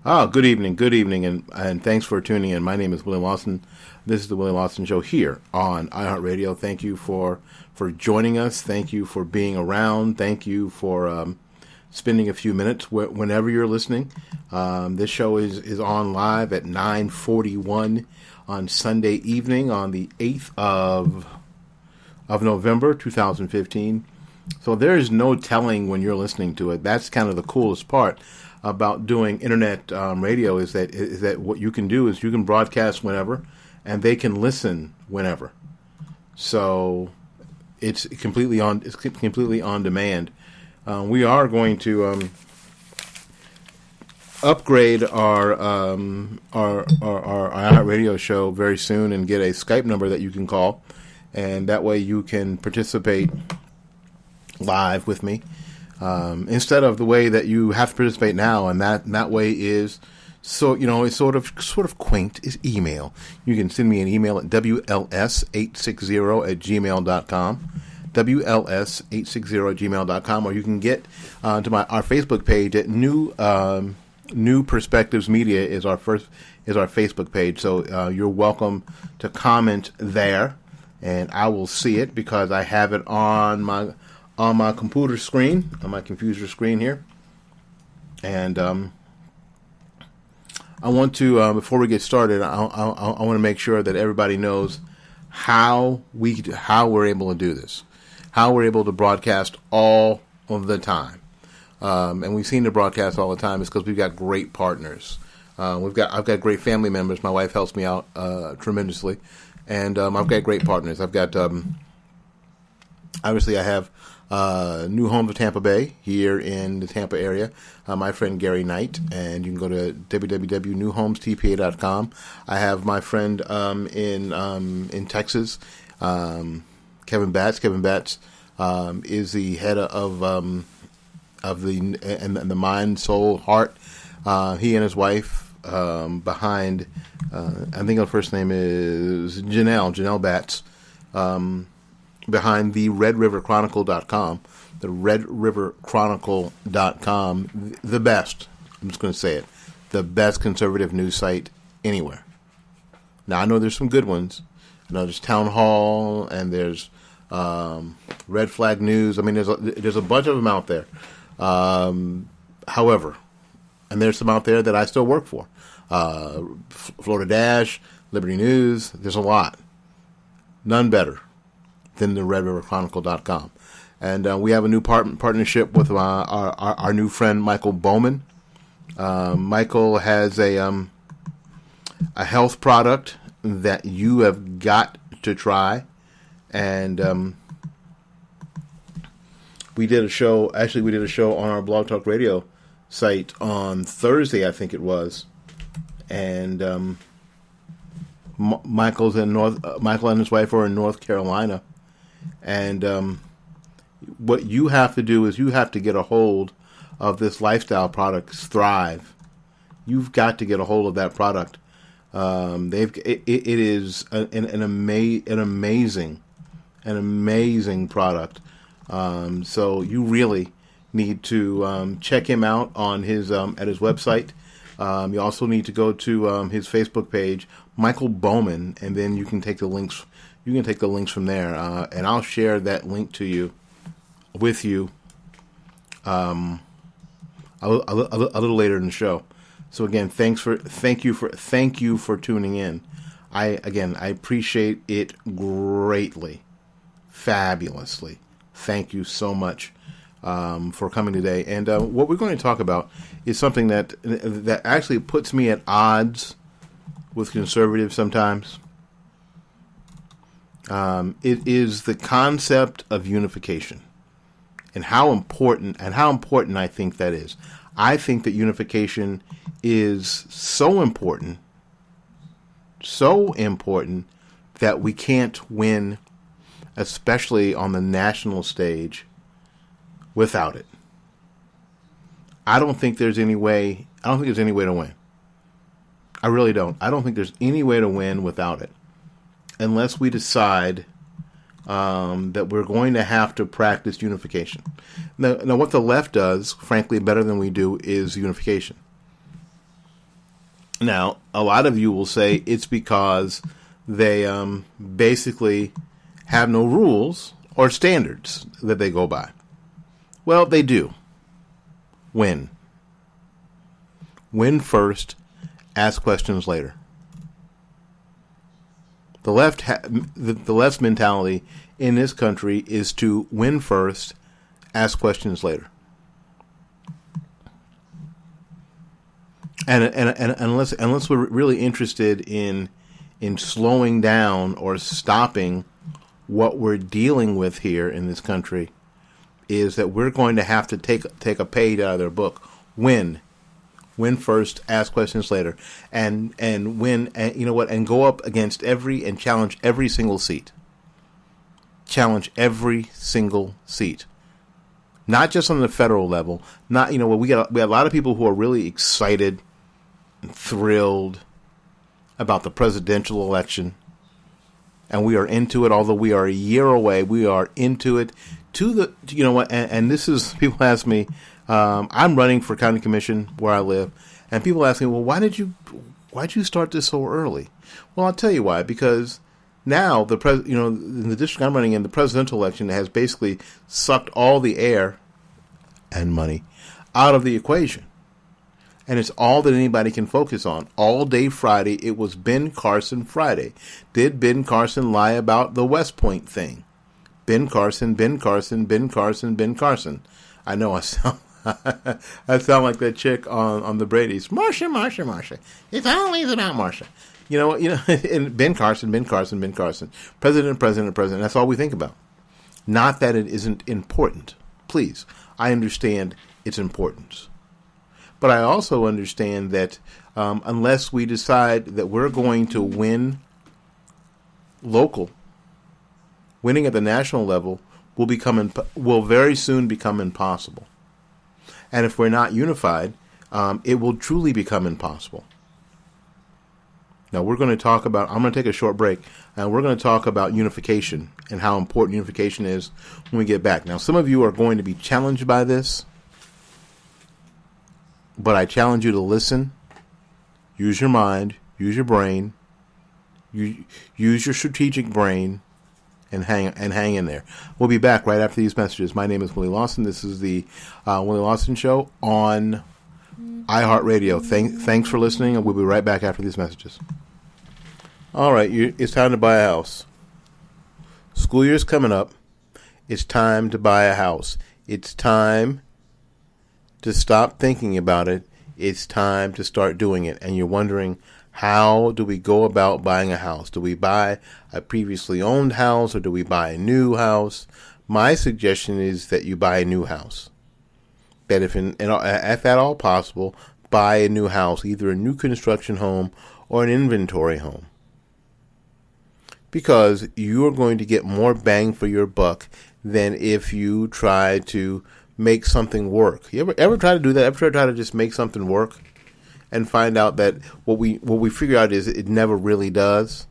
Good evening, and thanks for tuning in. My name is William Lawson. This is the William Lawson Show here on iHeartRadio. Thank you for joining us. Thank you for being around. Thank you for spending a few minutes whenever you're listening. This show is on live at 9:41 on Sunday evening on the 8th of November 2015. So there is no telling when you're listening to it. That's kind of the coolest part about doing internet radio is that what you can do is you can broadcast whenever, and they can listen whenever. So it's completely on demand. We are going to upgrade our radio show very soon and get a Skype number that you can call, and that way you can participate live with me. Instead of the way that you have to participate now, and that way is it's sort of quaint, is email. You can send me an email at wls860@gmail.com, wls860@gmail.com, or you can get to our Facebook page at New Perspectives Media is our Facebook page. So you're welcome to comment there, and I will see it because I have it on my computer screen, on my computer screen here. And I want to, before we get started, I want to make sure that everybody knows how we're able to do this, how we're able to broadcast all of the time. And we've seen the broadcast all the time is because we've got great partners. I've got great family members. My wife helps me out tremendously, and I've got great partners. I've got obviously I have New Homes of Tampa Bay here in the Tampa area. My friend Gary Knight, and you can go to www.newhomestpa.com. I have my friend in Texas, Kevin Batts. Kevin Batts is the head of the Mind, Soul, Heart. He and his wife behind. I think her first name is Janelle Batts. Behind the RedRiverChronicle.com, the RedRiverChronicle.com, the best, I'm just going to say it, the best conservative news site anywhere. Now, I know there's some good ones. I know there's Town Hall, and there's Red Flag News. I mean, there's a bunch of them out there. However, and there's some out there that I still work for. Florida Dash, Liberty News, there's a lot. None better than the RedRiverChronicle.com. And we have a new partnership with our new friend Michael Bowman. Michael has a health product that you have got to try. And we did a show on our Blog Talk Radio site on Thursday, I think it was. And Michael and his wife are in North Carolina. And what you have to do is you have to get a hold of this lifestyle product, Thrive. You've got to get a hold of that product. It is an amazing product. So you really need to check him out on his at his website. You also need to go to his Facebook page, Michael Bowman, and then you can take the links. You can take the links from there, and I'll share that link with you a little later in the show. So again, thank you for tuning in. I appreciate it greatly, fabulously. Thank you so much for coming today. And what we're going to talk about is something that actually puts me at odds with conservatives sometimes. It is the concept of unification, and how important I think that is. I think that unification is so important that we can't win, especially on the national stage, without it. I don't think there's any way to win. I really don't. I don't think there's any way to win without it, unless we decide that we're going to have to practice unification. Now, what the left does, frankly, better than we do, is unification. Now, a lot of you will say it's because they basically have no rules or standards that they go by. Well, they do. Win. Win first, ask questions later. The left's mentality in this country is to win first, ask questions later. And unless we're really interested in slowing down or stopping what we're dealing with here in this country, is that we're going to have to take a page out of their book. Win first, ask questions later, and win. And you know what? And go up against and challenge every single seat. Challenge every single seat. Not just on the federal level. Not we got a lot of people who are really excited and thrilled about the presidential election, and we are into it. Although we are a year away, we are into it. And this is, people ask me, I'm running for county commission where I live, and people ask me, well, why'd you start this so early? Well, I'll tell you why. Because now in the district I'm running in, the presidential election has basically sucked all the air and money out of the equation. And it's all that anybody can focus on. All day Friday, it was Ben Carson Friday. Did Ben Carson lie about the West Point thing? Ben Carson, Ben Carson, Ben Carson, Ben Carson. I know I sound like that chick on the Brady's. Marsha, Marsha, Marsha. It's always about Marsha. And Ben Carson, Ben Carson, Ben Carson. President, President, President. That's all we think about. Not that it isn't important. Please, I understand its importance. But I also understand that unless we decide that we're going to win local, winning at the national level will very soon become impossible. And if we're not unified, it will truly become impossible. Now I'm going to take a short break, and we're going to talk about unification and how important unification is when we get back. Now, some of you are going to be challenged by this, but I challenge you to listen, use your mind, use your brain, use your strategic brain, and hang in there. We'll be back right after these messages. My name is Willie Lawson. This is the Willie Lawson Show on iHeartRadio. Thanks for listening, and we'll be right back after these messages. All right, it's time to buy a house. School year's coming up. It's time to buy a house. It's time to stop thinking about it. It's time to start doing it. And you're wondering, how do we go about buying a house? Do we buy a previously owned house, or do we buy a new house? My suggestion is that you buy a new house. That if at all possible, buy a new house, either a new construction home or an inventory home. Because you're going to get more bang for your buck than if you try to make something work. You ever try to do that? Ever try to just make something work and find out that what we figure out is it never really does?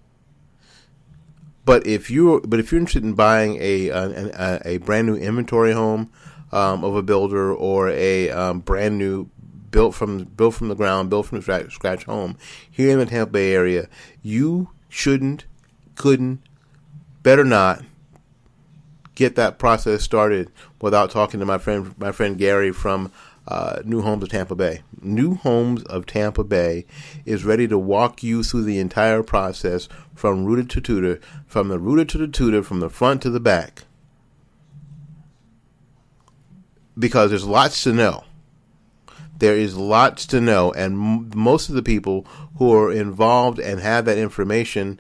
But if you're interested in buying a brand new inventory home of a builder, or a brand new built from the ground, built from scratch home here in the Tampa Bay area, you couldn't, better not get that process started without talking to my friend Gary from New Homes of Tampa Bay. New Homes of Tampa Bay is ready to walk you through the entire process from rooter to tutor, from the rooter to the tutor, from the front to the back. Because there's lots to know. There is lots to know, and most of the people who are involved and have that information,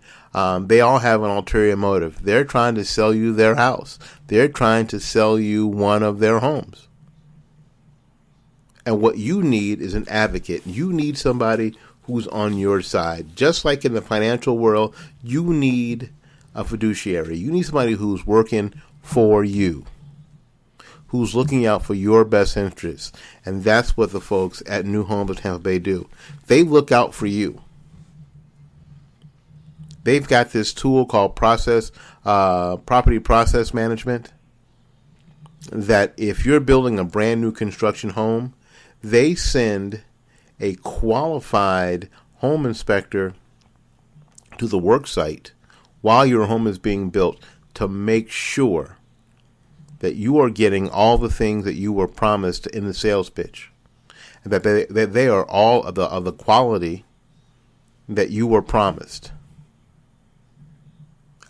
they all have an ulterior motive. They're trying to sell you their house. They're trying to sell you one of their homes. And what you need is an advocate. You need somebody who's on your side. Just like in the financial world, you need a fiduciary. You need somebody who's working for you, who's looking out for your best interests. And that's what the folks at New Homes of Tampa Bay do. They look out for you. They've got this tool called property process management, that if you're building a brand new construction home, they send a qualified home inspector to the work site while your home is being built to make sure that you are getting all the things that you were promised in the sales pitch, and that they are all of the quality that you were promised.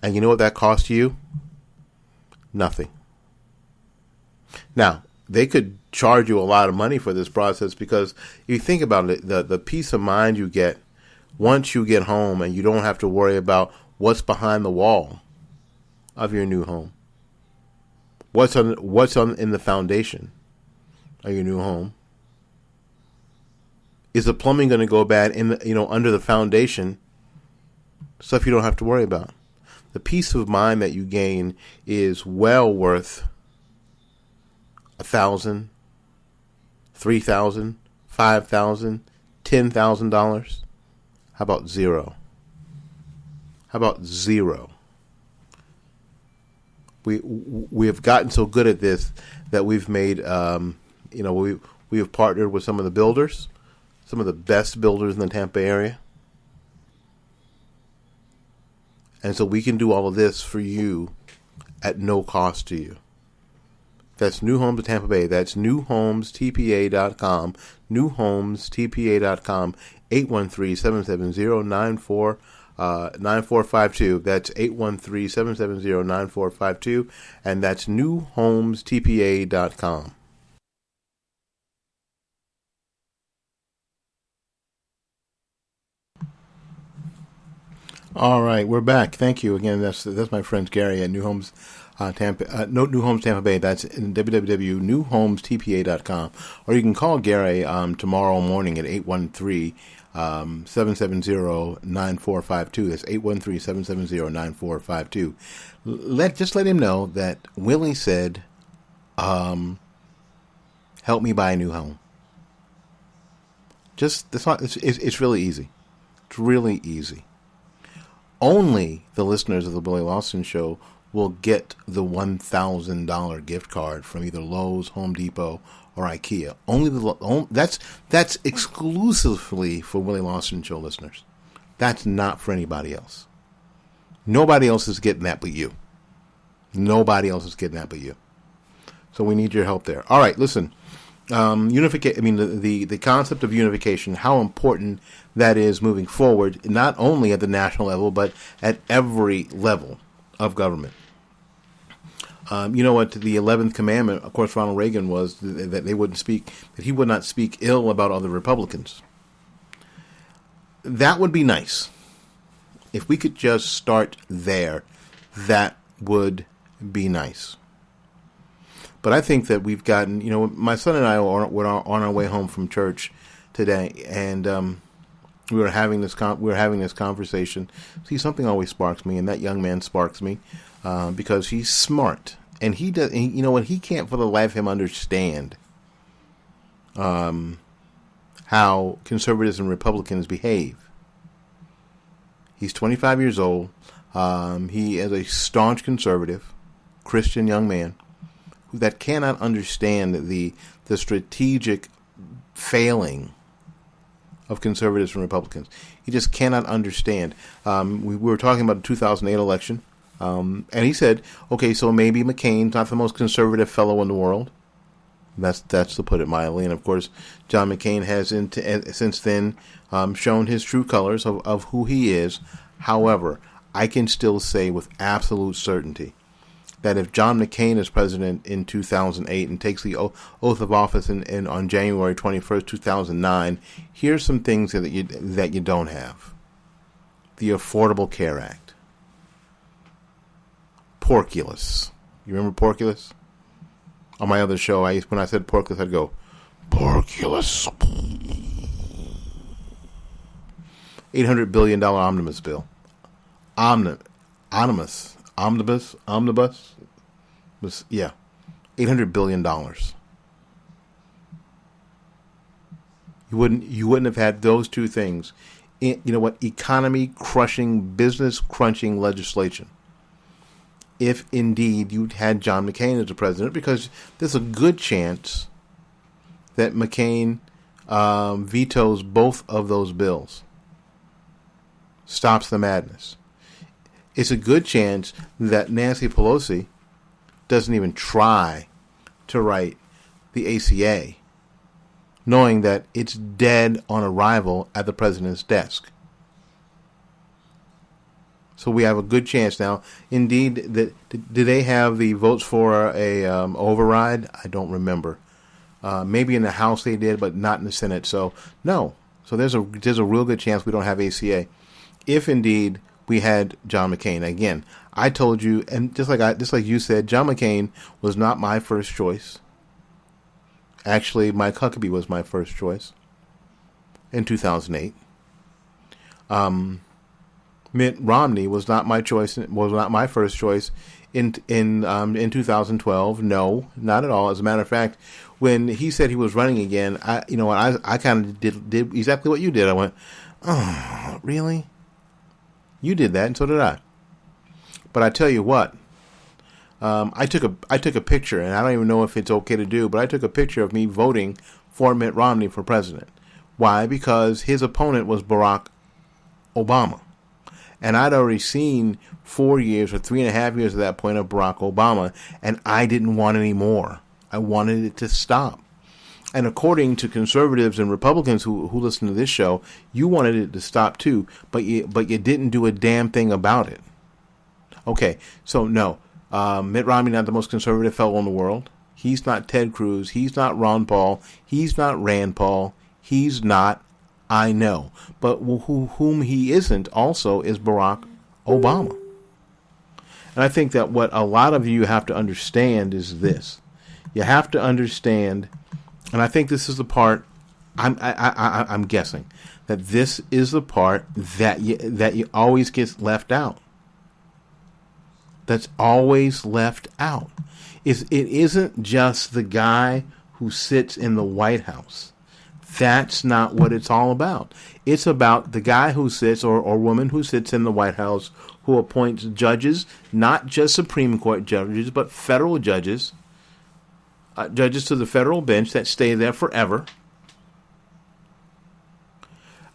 And you know what that cost you? Nothing. Now, they could charge you a lot of money for this process, because if you think about it, the peace of mind you get once you get home and you don't have to worry about what's behind the wall of your new home. What's in the foundation of your new home? Is the plumbing going to go bad under the foundation? Stuff you don't have to worry about. The peace of mind that you gain is well worth $1,000, $3,000, $5,000, $10,000. How about zero? How about zero? We have gotten so good at this that we've made we have partnered with some of the builders, some of the best builders in the Tampa area. And so we can do all of this for you at no cost to you. That's New Homes of Tampa Bay. That's newhomestpa.com. Newhomestpa.com. 813-770-9452. That's 813-770-9452. And that's newhomestpa.com. All right, we're back. Thank you again. That's my friend Gary at New Homes Tampa. New Homes Tampa Bay. That's www.newhomestpa.com. Or you can call Gary tomorrow morning at 813-770-9452. That's 813-770-9452. Just let him know that Willie said, "Help me buy a new home." It's really easy. It's really easy. Only the listeners of the Willie Lawson Show will get the $1,000 gift card from either Lowe's, Home Depot, or IKEA. That's exclusively for Willie Lawson Show listeners. That's not for anybody else. Nobody else is getting that but you. Nobody else is getting that but you. So we need your help there. All right, listen. Unification. I mean, the concept of unification, how important that is moving forward, not only at the national level, but at every level of government. You know what? The 11th commandment, of course, Ronald Reagan was that he would not speak ill about other Republicans. That would be nice. If we could just start there, that would be nice. But I think that we've gotten, my son and I were on our way home from church today, and we were having this conversation. See, something always sparks me, and that young man sparks me because he's smart, and he does. And he can't for the life of him understand how conservatives and Republicans behave. He's 25 years old. He is a staunch conservative, Christian young man that cannot understand the strategic failing of conservatives and Republicans. He just cannot understand. We were talking about the 2008 election, and he said, okay, so maybe McCain's not the most conservative fellow in the world. That's to put it mildly. And, of course, John McCain has since then shown his true colors of who he is. However, I can still say with absolute certainty that if John McCain is president in 2008 and takes the oath of office on January 21st, 2009, here's some things that you don't have. The Affordable Care Act. Porculus. You remember Porculus? On my other show, when I said Porculus, I'd go, Porculus. $800 billion omnibus bill. Omnibus. Yeah, $800 billion. You wouldn't have had those two things. Economy crushing, business crunching legislation, if indeed you'd had John McCain as the president, because there's a good chance that McCain vetoes both of those bills. stops the madness. It's a good chance that Nancy Pelosi doesn't even try to write the ACA, knowing that it's dead on arrival at the president's desk. So we have a good chance now. Indeed, do they have the votes for a override? I don't remember. Maybe in the House they did, but not in the Senate. So no. So there's a real good chance we don't have ACA, if indeed we had John McCain. Again, I told you, and just like you said, John McCain was not my first choice. Actually, Mike Huckabee was my first choice in 2008. Mitt Romney was not my choice. Was not my first choice in 2012. No, not at all. As a matter of fact, when he said he was running again, I kind of did exactly what you did. I went, oh, really? You did that, and so did I. But I tell you what, I took a picture, and I don't even know if it's okay to do, but I took a picture of me voting for Mitt Romney for president. Why? Because his opponent was Barack Obama. And I'd already seen 4 years or 3.5 years at that point of Barack Obama, and I didn't want any more. I wanted it to stop. And according to conservatives and Republicans who listen to this show, you wanted it to stop too, but you didn't do a damn thing about it. Okay, so no, Mitt Romney not the most conservative fellow in the world. He's not Ted Cruz. He's not Ron Paul. He's not Rand Paul. He's not, I know. But whom he isn't also is Barack Obama. And I think that what a lot of you have to understand is this. You have to understand, and I think this is the part, I'm guessing, that this is the part that you always gets left out. That's always left out. It isn't just the guy who sits in the White House. That's not what it's all about. It's about the guy who sits, or woman who sits in the White House, who appoints judges, not just Supreme Court judges, but federal judges, judges to the federal bench that stay there forever.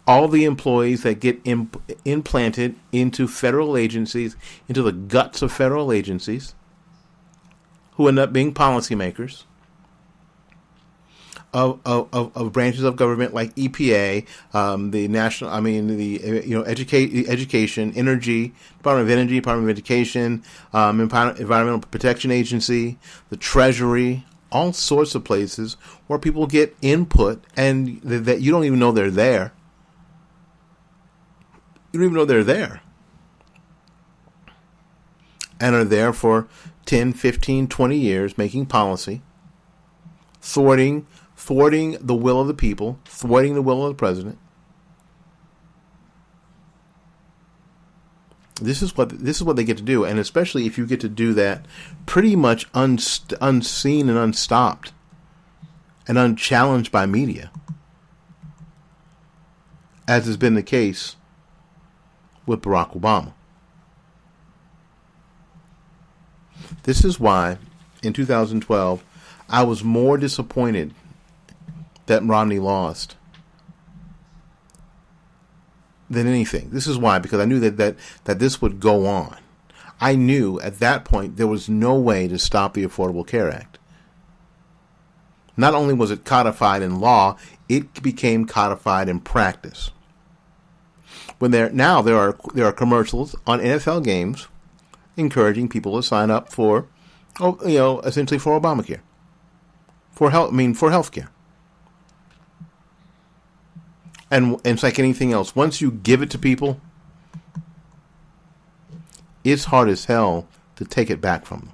All the employees that get implanted into federal agencies, into the guts of federal agencies, who end up being policymakers of branches of government like EPA, the national, education, energy, Department of Energy, Department of Education, Environmental Protection Agency, the Treasury, all sorts of places where people get input and that you don't even know they're there. You don't even know they're there. And are there for 10, 15, 20 years making policy, thwarting the will of the people, thwarting the will of the president. This is what they get to do, and especially if you get to do that pretty much unseen and unstopped and unchallenged by media, as has been the case with Barack Obama. This is why, in 2012, I was more disappointed that Romney lost than anything. This is why, because I knew that this would go on. I knew at that point there was no way to stop the Affordable Care Act. Not only was it codified in law, it became codified in practice. When there are commercials on NFL games encouraging people to sign up for, essentially for Obamacare, for health care. And it's like anything else. Once you give it to people, it's hard as hell to take it back from them.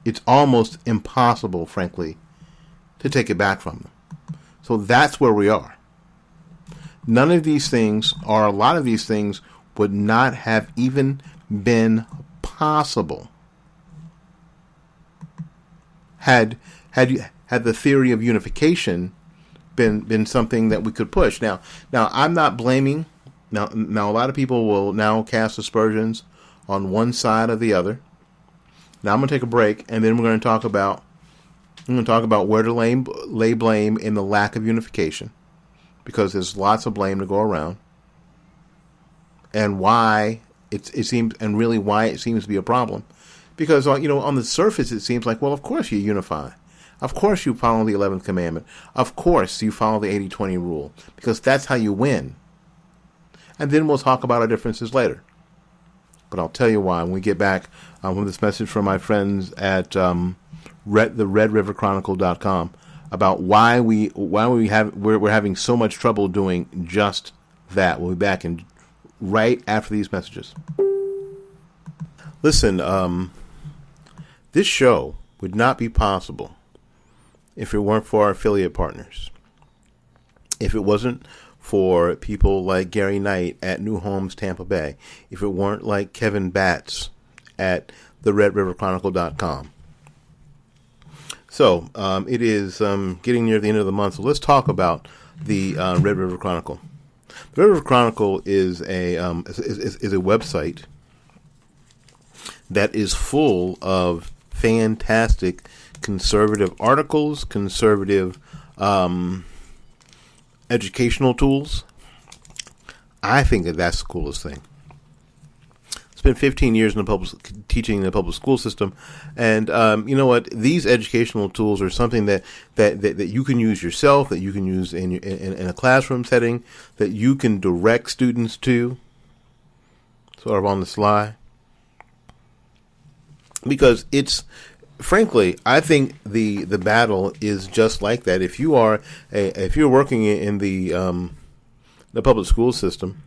It's almost impossible, frankly, to take it back from them. So that's where we are. None of these things, or a lot of these things, would not have even been possible had the theory of unification been something that we could push. Now I'm not blaming. Now a lot of people will now cast aspersions on one side or the other. Now I'm going to take a break, and then we're going to talk about where to lay blame in the lack of unification, because there's lots of blame to go around. and why it seems, and really why it seems to be a problem. Because, on the surface, it seems like, well, of course you unify. Of course you follow the 11th commandment. Of course you follow the 80-20 rule, because that's how you win. And then we'll talk about our differences later. But I'll tell you why when we get back from this message from my friends at the redriverchronicle.com about why we're having so much trouble doing just that. We'll be back right after these messages. Listen, this show would not be possible if it weren't for our affiliate partners. If it wasn't for people like Gary Knight at New Homes, Tampa Bay. If it weren't like Kevin Batts at the redriverchronicle.com. So, it is getting near the end of the month, so let's talk about the Red River Chronicle. The Red River Chronicle is a website that is full of fantastic conservative articles, conservative educational tools. I think that's the coolest thing. Spent 15 years in teaching in the public school system, and you know what? These educational tools are something that you can use yourself, that you can use in a classroom setting, that you can direct students to, sort of on the sly. Because it's, frankly, I think the battle is just like that. If you're working in the public school system,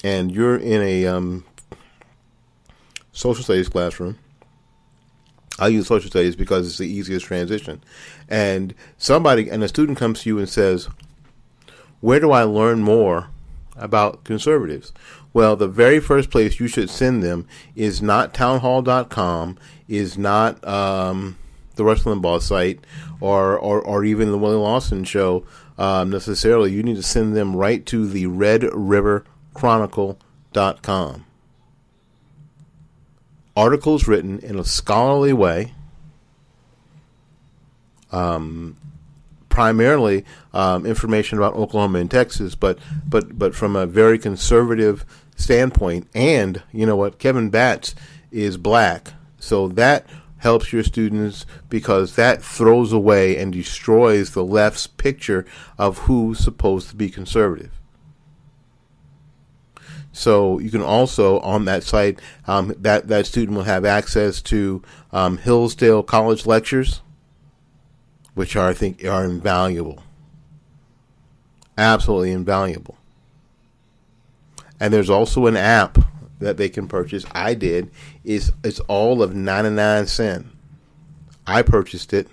and you're in a social studies classroom, I use social studies because it's the easiest transition. And a student comes to you and says, "Where do I learn more about conservatives?" Well, the very first place you should send them is not townhall.com, is not the Rush Limbaugh site, or even the Willie Lawson show necessarily. You need to send them right to the redriverchronicle.com. Articles written in a scholarly way, primarily information about Oklahoma and Texas, but from a very conservative standpoint. And you know what? Kevin Batts is black, so that helps your students because that throws away and destroys the left's picture of who's supposed to be conservative. So you can also, on that site, that student will have access to Hillsdale College lectures, which I think are invaluable. Absolutely invaluable. And there's also an app that they can purchase. I did. It's all of 99 cents. I purchased it.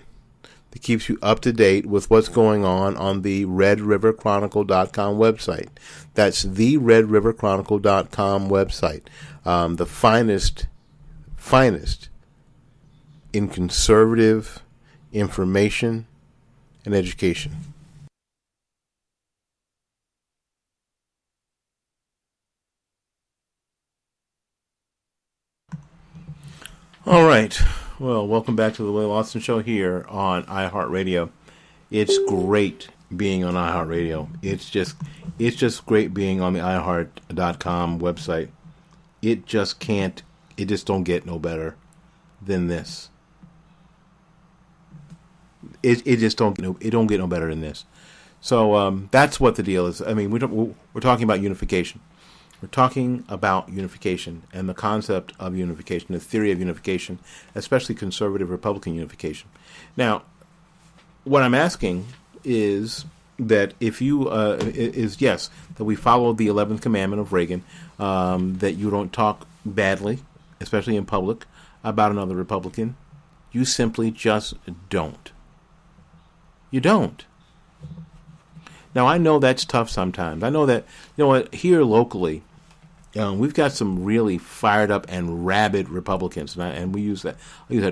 That keeps you up to date with what's going on the redriverchronicle.com website. That's the redriverchronicle.com website. The finest in conservative information and education. All right. Well, welcome back to the Willie Lawson Show here on iHeartRadio. It's great being on iHeartRadio. It's just great being on the iHeart.com website. It just don't get no better than this. It don't get no better than this. So that's what the deal is. I mean, we're talking about unification. We're talking about unification and the concept of unification, the theory of unification, especially conservative Republican unification. Now, what I'm asking is that if you that we follow the 11th commandment of Reagan, that you don't talk badly, especially in public, about another Republican. You simply just don't. You don't. Now, I know that's tough sometimes. I know that, here locally, we've got some really fired up and rabid Republicans, and I use that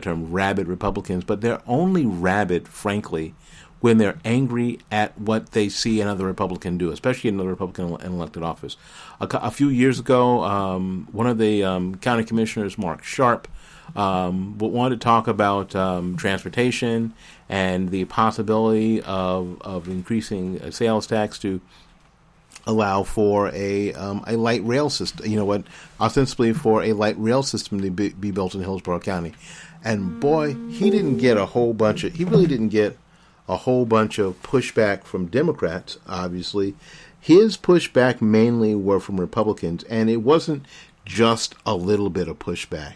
term, rabid Republicans, but they're only rabid, frankly, when they're angry at what they see another Republican do, especially another Republican in elected office. A few years ago, one of the county commissioners, Mark Sharp, wanted to talk about transportation and the possibility of increasing sales tax to allow for a light rail system. Ostensibly for a light rail system to be built in Hillsborough County. And boy, he really didn't get a whole bunch of pushback from Democrats, obviously. His pushback mainly were from Republicans, and it wasn't just a little bit of pushback.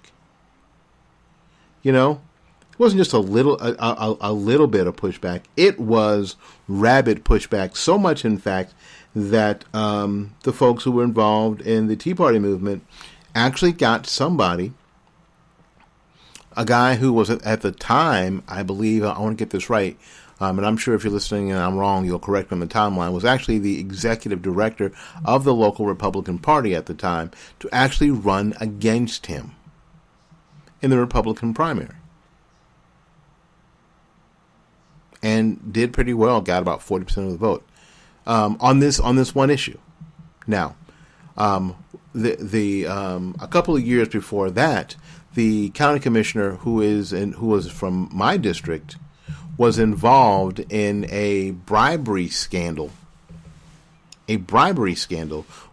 It wasn't just a little bit of pushback. It was rabid pushback, so much, in fact, that the folks who were involved in the Tea Party movement actually got somebody, a guy who was at the time, I believe, I want to get this right, and I'm sure if you're listening and I'm wrong, you'll correct me on the timeline, was actually the executive director of the local Republican Party at the time, to actually run against him in the Republican primary. And did pretty well, got about 40% of the vote on this one issue. Now, a couple of years before that, the county commissioner who was from my district was involved in a bribery scandal.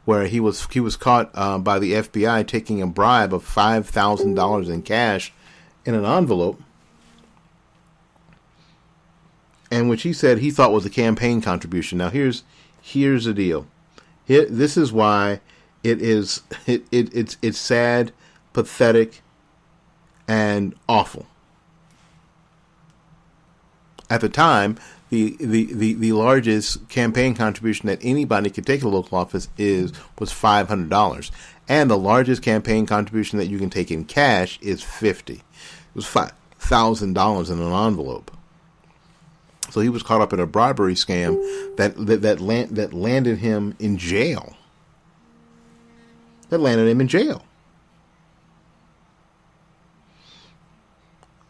Where he was caught by the FBI taking a bribe of $5,000 in cash in an envelope, and which he said he thought was a campaign contribution. Now here's the deal. This is why it's sad, pathetic, and awful. At the time, the largest campaign contribution that anybody could take to a local office was $500, and the largest campaign contribution that you can take in cash is $50. It was $5,000 in an envelope. So he was caught up in a bribery scam that landed him in jail.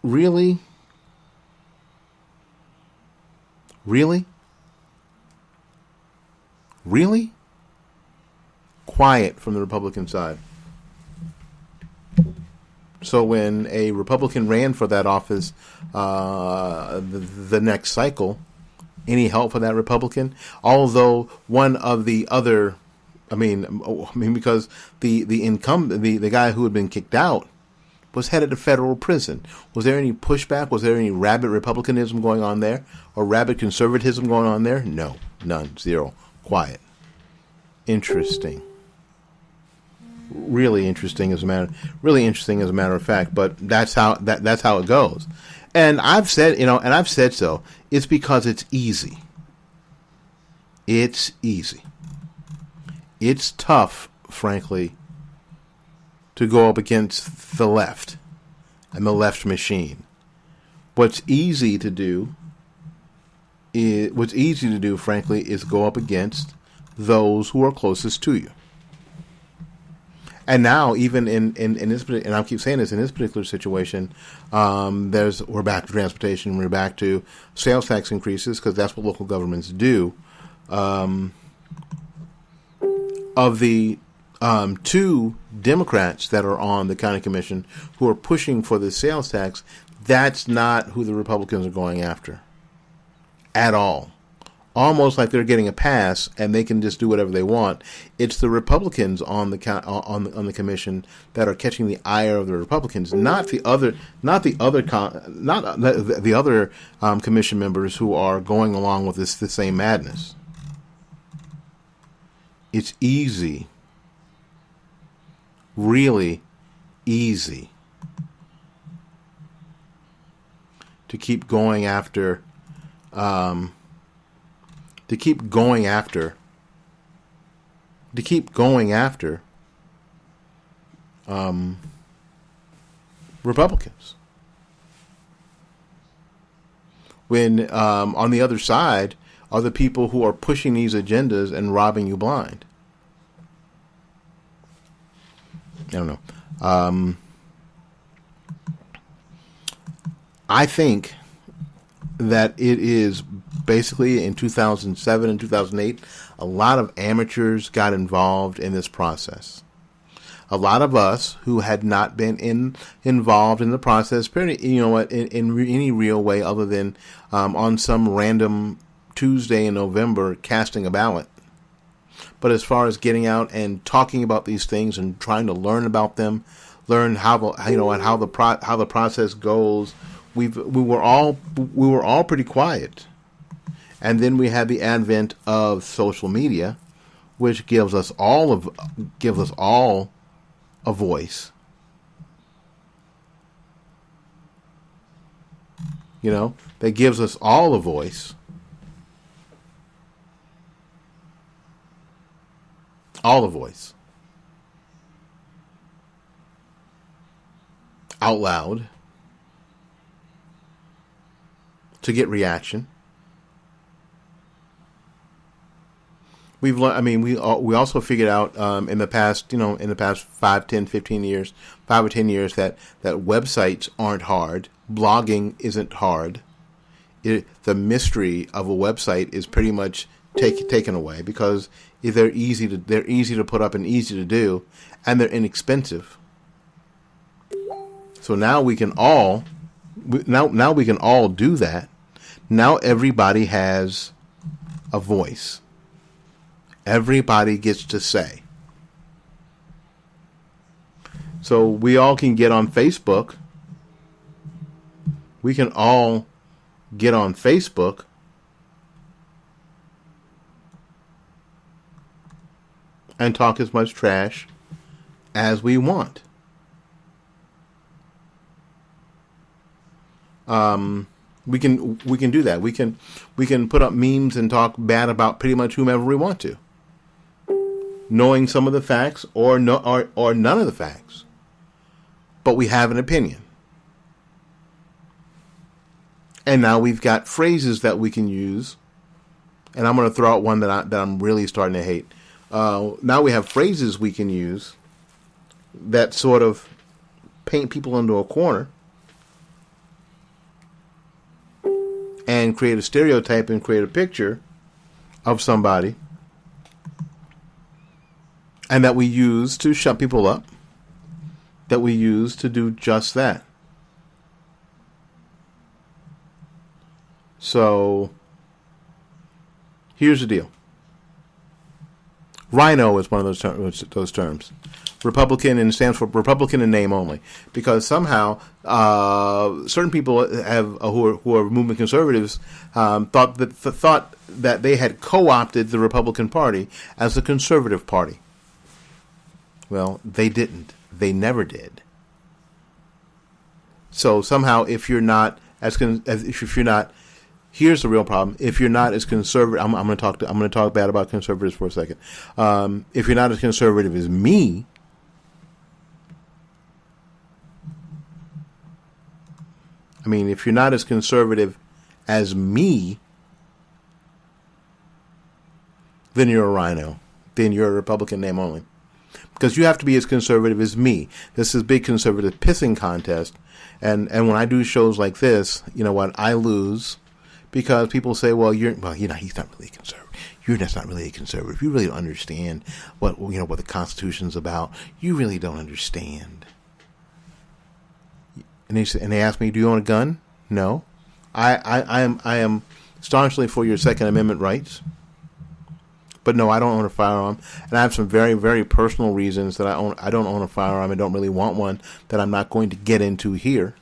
Really? Quiet from the Republican side. So when a Republican ran for that office the next cycle, any help for that Republican? Although one of the other, because the incumbent, the guy who had been kicked out, was headed to federal prison. Was there any pushback? Was there any rabid Republicanism going on there? Or rabid conservatism going on there? No. None. Zero. Quiet. Interesting. Really interesting as a matter of fact, but that's how it goes. And I've said so. It's because it's easy. It's easy. It's tough, frankly, to go up against the left and the left machine. What's easy to do, frankly, is go up against those who are closest to you. And now, even in this, and I keep saying this, in this particular situation, we're back to transportation, we're back to sales tax increases, because that's what local governments do. Of the two Democrats that are on the county commission who are pushing for the sales tax, that's not who the Republicans are going after at all. Almost like they're getting a pass and they can just do whatever they want. It's the Republicans on the commission that are catching the ire of the Republicans, not the other commission members who are going along with the same madness. It's easy, really easy, to keep going after. To keep going after Republicans. When on the other side are the people who are pushing these agendas and robbing you blind. I don't know. I think that it is basically in 2007 and 2008, a lot of amateurs got involved in this process. A lot of us who had not been involved in the process, in any real way other than on some random Tuesday in November casting a ballot. But as far as getting out and talking about these things and trying to learn about them, learn how the process goes, we were all pretty quiet. And then we had the advent of social media, which gives us all a voice. That gives us all a voice. All a voice. Out loud. To get reaction. We've learned, we also figured out in the past 5 or 10 years that websites aren't hard. Blogging isn't hard. The mystery of a website is pretty much taken away because they're easy to put up and easy to do, and they're inexpensive. So now we can all do that. Now everybody has a voice. Everybody gets to say. So we all can get on Facebook. We can all get on Facebook and talk as much trash as we want. We can do that. We can put up memes and talk bad about pretty much whomever we want to, knowing some of the facts or none of the facts, but we have an opinion. And now we've got phrases that we can use, and I'm going to throw out one that I'm really starting to hate. Now we have phrases we can use that sort of paint people into a corner and create a stereotype and create a picture of somebody, and that we use to shut people up, that we use to do just that. So, here's the deal. Rhino is one of those terms. Republican, and stands for Republican in name only, because somehow certain people who are movement conservatives thought that they had co-opted the Republican Party as a conservative party. Well, they didn't. They never did. So somehow, if you're not here's the real problem. If you're not as conservative, I'm going to talk bad about conservatives for a second. If you're not as conservative as me, if you're not as conservative as me, then you're a rhino. Then you're a Republican name only. Because you have to be as conservative as me. This is a big conservative pissing contest. And when I do shows like this, you know what, I lose. Because people say, he's not really a conservative. You're just not really a conservative. You really don't understand what the Constitution's about. You really don't understand. And they ask me, do you own a gun? No. I am staunchly for your Second Amendment rights. But no, I don't own a firearm. And I have some very, very personal reasons that I don't own a firearm. I don't really want one that I'm not going to get into here.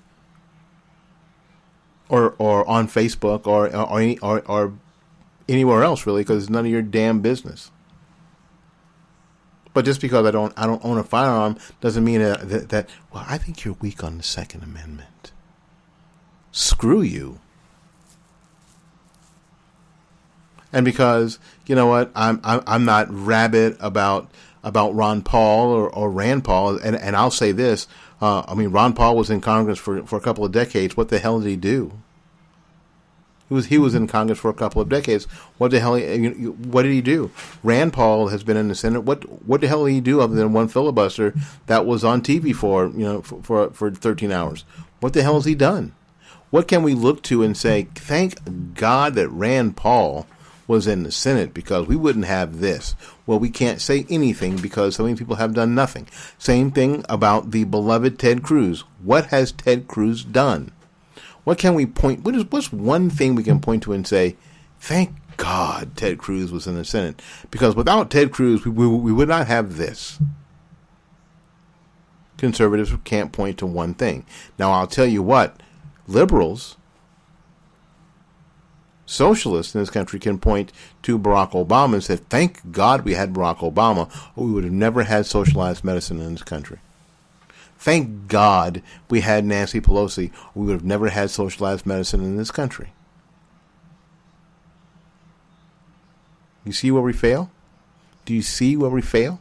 Or on Facebook or anywhere else, really, because it's none of your damn business. But just because I don't own a firearm doesn't mean that I think you're weak on the Second Amendment. Screw you. And because you know what, I'm not rabid about Ron Paul or Rand Paul, and I'll say this. Ron Paul was in Congress for a couple of decades. What the hell did he do? He was in Congress for a couple of decades. What the hell? What did he do? Rand Paul has been in the Senate. What the hell did he do other than one filibuster that was on TV for 13 hours? What the hell has he done? What can we look to and say, thank God that Rand Paul was in the Senate, because we wouldn't have this? Well, we can't say anything because so many people have done nothing. Same thing about the beloved Ted Cruz. What has Ted Cruz done? What can we point? What's one thing we can point to and say, thank God Ted Cruz was in the Senate. Because without Ted Cruz, we would not have this. Conservatives can't point to one thing. Now, I'll tell you what, liberals, socialists in this country can point to Barack Obama and say, thank God we had Barack Obama, or we would have never had socialized medicine in this country. Thank God we had Nancy Pelosi, or we would have never had socialized medicine in this country. You see where we fail? Do you see where we fail?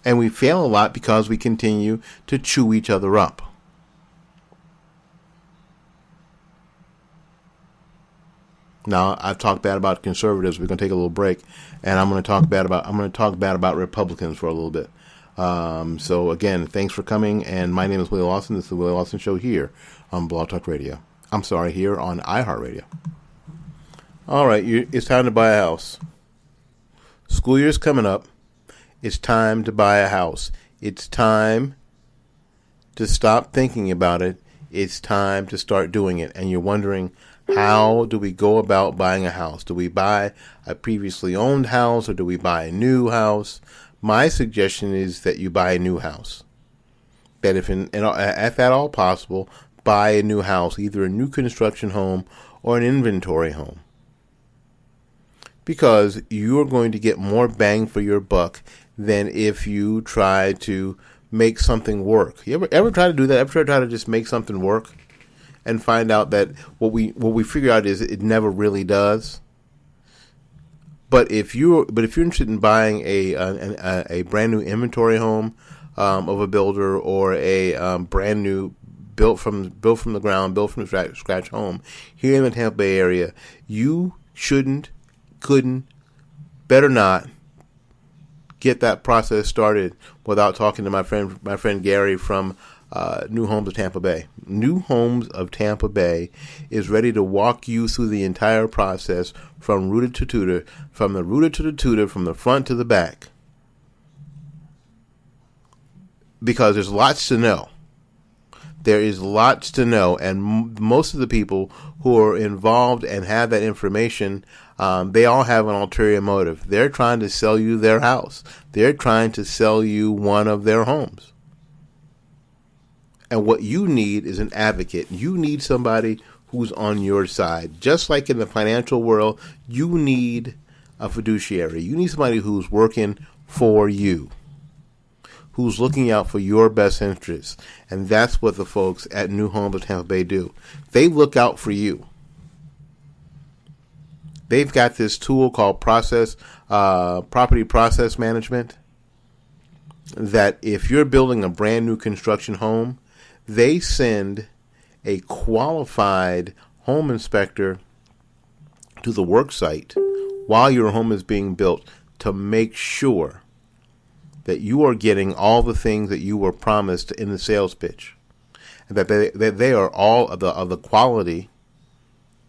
And we fail a lot because we continue to chew each other up. Now, I've talked bad about conservatives. We're going to take a little break, and I'm going to talk bad about Republicans for a little bit. So again, thanks for coming. And my name is Willie Lawson. This is the Willie Lawson Show here on Blog Talk Radio. I'm sorry, here on iHeartRadio. All right, it's time to buy a house. School year's coming up. It's time to buy a house. It's time to stop thinking about it. It's time to start doing it. And you're wondering, how do we go about buying a house? Do we buy a previously owned house, or do we buy a new house? My suggestion is that you buy a new house. That if at all possible, buy a new house, either a new construction home or an inventory home. Because you're going to get more bang for your buck than if you try to make something work. You ever try to do that? Ever try to just make something work and find out that what we figure out is it never really does? But if you're interested in buying a brand new inventory home of a builder, or a brand new built from the ground, built from the scratch home here in the Tampa Bay area, you couldn't, better not get that process started without talking to my friend Gary from New Homes of Tampa Bay. New Homes of Tampa Bay is ready to walk you through the entire process from rooted to tutor, from the front to the back. Because there's lots to know. There is lots to know, and most of the people who are involved and have that information, they all have an ulterior motive. They're trying to sell you their house. They're trying to sell you one of their homes. And what you need is an advocate. You need somebody who's on your side. Just like in the financial world, you need a fiduciary. You need somebody who's working for you, who's looking out for your best interests. And that's what the folks at New Homes of Tampa Bay do. They look out for you. They've got this tool called property process management, that if you're building a brand new construction home, they send a qualified home inspector to the work site while your home is being built to make sure that you are getting all the things that you were promised in the sales pitch, and that they are all of the quality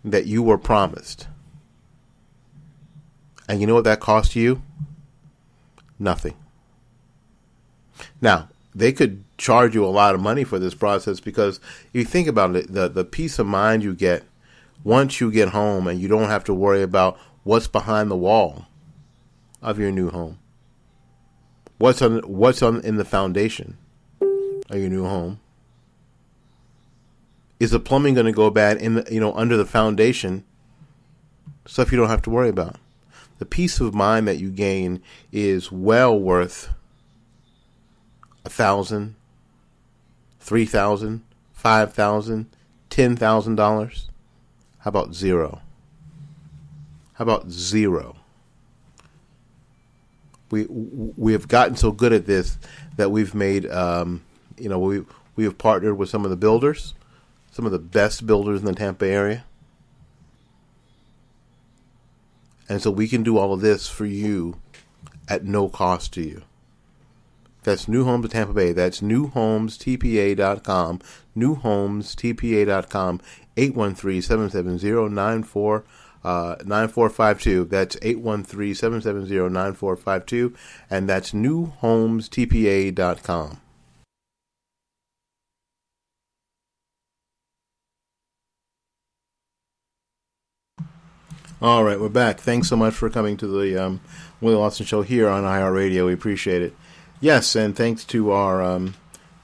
that you were promised. And you know what that cost you? Nothing. Now, they could charge you a lot of money for this process, because if you think about it, the peace of mind you get once you get home and you don't have to worry about what's behind the wall of your new home. What's in the foundation of your new home? Is the plumbing going to go bad under the foundation? Stuff you don't have to worry about. The peace of mind that you gain is well worth $1,000, $3,000, $5,000, $10,000. How about zero? How about zero? We have gotten so good at this that we've made we have partnered with some of the builders, some of the best builders in the Tampa area. And so we can do all of this for you at no cost to you. That's New Homes of Tampa Bay. That's newhomestpa.com. Newhomestpa.com. 813-770-9452. That's 813-770-9452. And that's newhomestpa.com. All right, we're back. Thanks so much for coming to the Willie Lawson Show here on iHeartRadio. We appreciate it. Yes, and thanks to our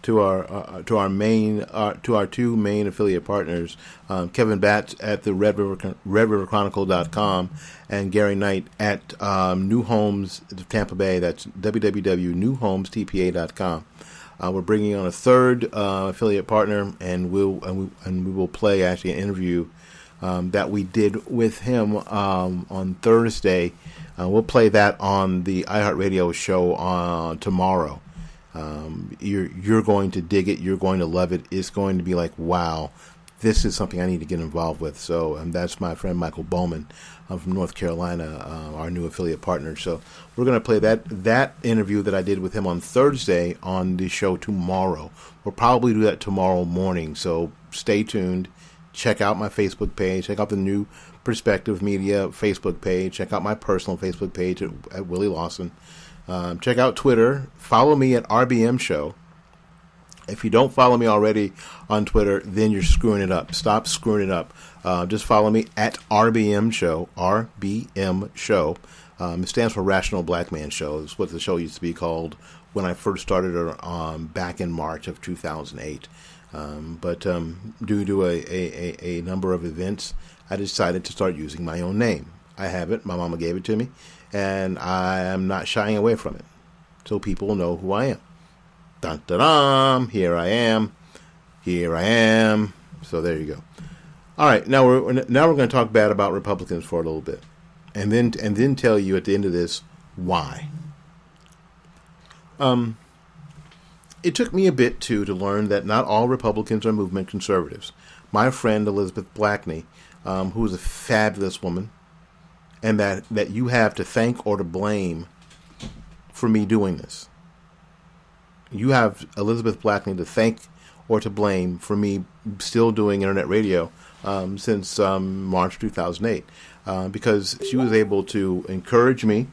two main affiliate partners, Kevin Batts at the RedRiverChronicle.com and Gary Knight at New Homes Tampa Bay. That's www.newhomestpa.com. We're bringing on a third affiliate partner, and we will play actually an interview that we did with him on Thursday. We'll play that on the iHeartRadio show tomorrow. You're going to dig it. You're going to love it. It's going to be like, wow, this is something I need to get involved with. So that's my friend Michael Bowman from North Carolina, our new affiliate partner. So we're going to play that interview that I did with him on Thursday on the show tomorrow. We'll probably do that tomorrow morning. So stay tuned. Check out my Facebook page. Check out the New Perspective Media Facebook page. Check out my personal Facebook page at Willie Lawson. Check out Twitter. Follow me at RBM Show. If you don't follow me already on Twitter, then you're screwing it up. Stop screwing it up. Just follow me at RBM Show. RBM Show. It stands for Rational Black Man Show. It's what the show used to be called when I first started back in March of 2008. But due to a number of events, I decided to start using my own name. I have it. My mama gave it to me, and I am not shying away from it. So people know who I am. Dun dun dun! Here I am. Here I am. So there you go. All right. Now we're going to talk bad about Republicans for a little bit, and then tell you at the end of this why. It took me a bit, too, to learn that not all Republicans are movement conservatives. My friend Elizabeth Blackney, who is a fabulous woman, and that you have to thank or to blame for me doing this. You have Elizabeth Blackney to thank or to blame for me still doing internet radio since March 2008, because she was able to encourage me,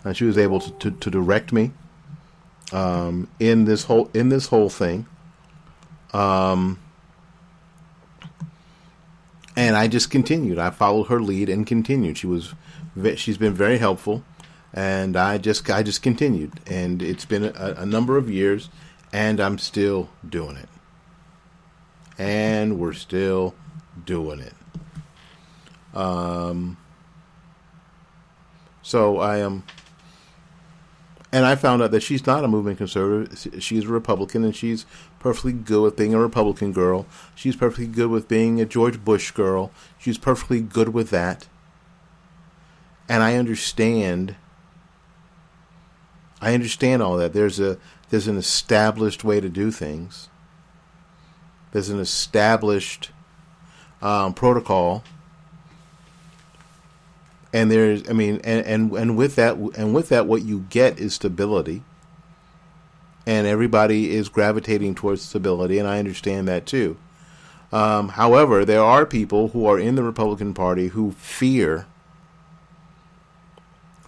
and she was able to direct me in this whole thing, and I just continued. I followed her lead and continued. She's been very helpful, and I just continued. And it's been a number of years, and I'm still doing it. And we're still doing it. So I am. And I found out that she's not a movement conservative. She's a Republican, and she's perfectly good with being a Republican girl. She's perfectly good with being a George Bush girl. She's perfectly good with that. And I understand all that. There's an established way to do things. There's an established protocol. And and with that, what you get is stability, and everybody is gravitating towards stability, and I understand that too. However, there are people who are in the Republican Party who fear